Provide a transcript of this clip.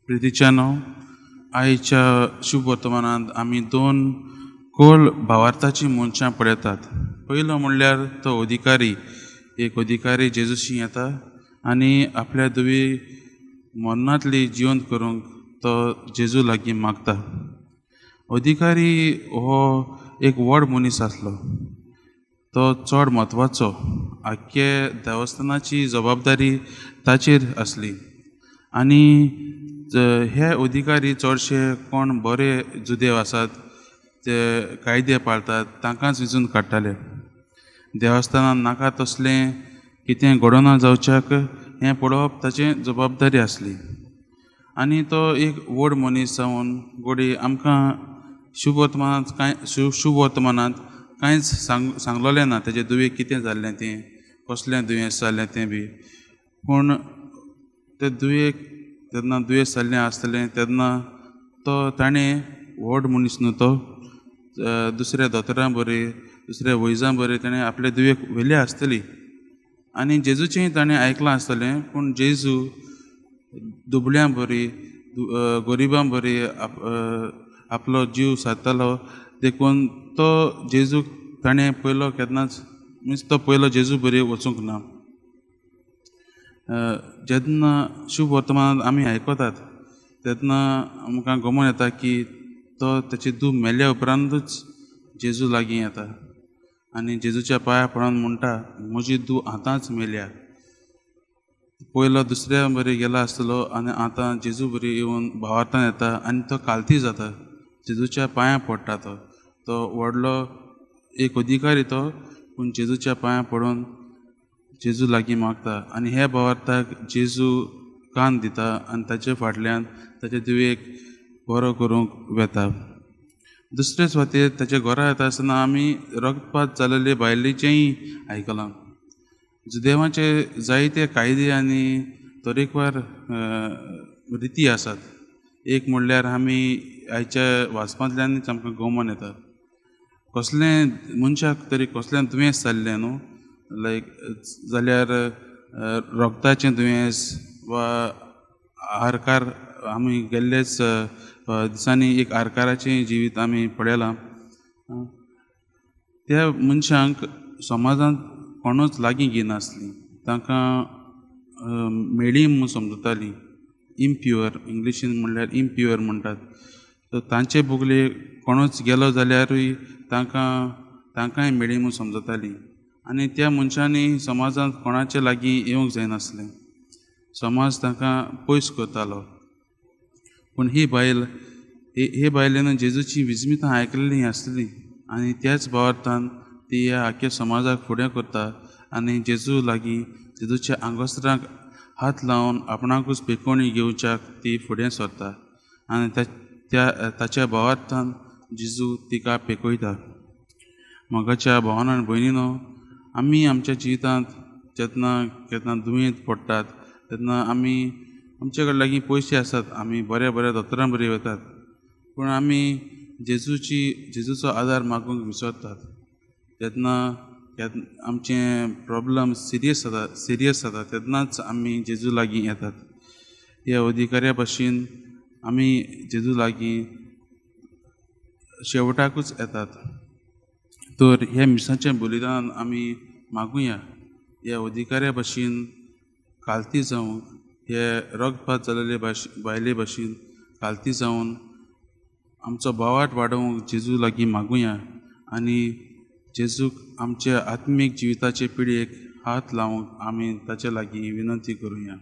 प्रितीच्यानो आयच्या शुभ वर्तमानांत आमी दोन खोल भावार्थाची मनशां पळयतात. पयलो म्हणल्यार तो अधिकारी, एक अधिकारी जेजूशी येता आनी आपल्या धुवी मरणांतली जिवंत करूंक तो जेजू लागीं मागता. अधिकारी हो एक व्हड मनीस आसलो. तो चड म्हत्वाचो. आख्खे देवस्थानाची जबाबदारी ताचेर आसली आनी हे अधिकारी चडशे कोण बरे जुदेव आसात ते कायदे पाळतात तांकांच वेंचून काडटाले. देवस्थानान नाका तसलें कितें घडोवना जावच्याक हें पळोवप ताची जबाबदारी आसली. आनी तो एक व्हड मनीस जावन घोडी आमकां शुभ वर्तमानांत कांयच सांगलोलें ना तेजे दुयेक कितें जाल्लें तें, कसलें दुयेंस जाल्लें तें बी. पूण ते दुयेक जेन्ना दुयेंस जाल्लें आसतलें तेन्ना तो ताणें व्हड मनीस न्हू तो दुसऱ्या दोतोरां बरी दुसऱ्या वैजां बरी ताणें आपले दुयेक व्हेली आसतली आनी जेजूचेंय ताणें आयकलां आसतलें. पूण जेजू दुबळ्यां बरी गरिबां बरी आपलो जीव सारतालो देखून तो जेजूक ताणें पयलो केन्नाच तो पयलो जेजू बरी वचूंक ना. जेन्ना शुभ वर्तमानांत आमी आयकतात तेन्ना आमकां गमून येता की तो ताची धूव मेल्या उपरांतूच जेजू लागीं येता आनी जेजूच्या पांयां पडोन म्हणटा म्हजी धूव आतांच मेल्या. पयलो दुसऱ्या बरी गेला आसतलो आनी आतां जेजू बरी येवन भावार्थान येता आनी तो कालती जाता. जेजूच्या पांयां पडटा तो व्हडलो एक अधिकारी तो, पूण जेजूच्या पांयां पडोन जेजू लागीं मागता आनी हे भावार्थाक जेजू कान दिता आनी ताचे फाटल्यान ताचे दुयेक बरो करूंक वेता. दुसरे सुवातेर ताच्या घरा येता आसतना आमी रगतपात जाल्ले बायलेचेंय आयकलां. जुदेवांचे जायते कायदे आनी तरेकवार रिती आसात. एक म्हणल्यार आमी आयच्या वाचपांतल्यानच आमकां गमून येता. कसलें मनशाक तरी कसलें दुयेंस जाल्लें न्हू लायक जाल्यार रोगताचें दुयेंस वा आरकार आमी गेल्लेच दिसांनी एक आरकाराचें जिवीत आमी पळयलां. त्या मनशांक समाजांत कोणूच लागीं घेयनासलीं. तांकां मेळ्ळीं म्हूण समजतालीं. इम्प्युअर इंग्लिशीन म्हणल्यार इम्प्युअर म्हणटात. सो तांचे भोगले कोणूच गेलो जाल्यारूय तांकांय मेळ्ळीं म्हूण समजतालीं आनी त्या मनशांनी समाजांत कोणाचे लागीं येवंक जायनासलें. समाज तांकां पयस करतालो. पूण ही बायलेन जेजूची विजमितां आयकलेलीं आसलीं आनी त्याच भावार्थान ती ह्या आख्या समाजाक फुडें करता आनी जेजू लागीं जेजूच्या आंगोसराक हात लावन आपणाकूच पेकोवणी घेवच्याक ती फुडें सरता आनी ताच्या भावार्थान जेजू तिका पेकयता. मोगाच्या भावान आनी भयणीनो, आमी आमच्या जिवितांत जेन्ना केन्ना दुयेंत पडटात तेन्ना आमी आमचे कडेन लागीं पयशे आसात, आमी बऱ्या दोतोरां बरी वतात, पूण आमी जेजूचो आदार मागूंक विसरतात. जेन्ना आमचे प्रॉब्लम सिरियस जाता तेन्नाच आमी जेजू लागीं येतात. ह्या अधिकाऱ्या भाशेन आमी जेजू लागीं शेवटाकूच येतात. तर ह्या मिसाचें बलिदान आमी मागुया. ह्या अधिकाऱ्या भाशेन कालती जावन हे रगतपात जाल्ले बायले भाशेन कालती जावन आमचो बोवाट वाडोवंक जेजू लागीं मागुया आनी जेजूक आमच्या आत्मीक जिविताचे पिळगेक हात लावंक आमी ताचे लागीं विनंती करुया.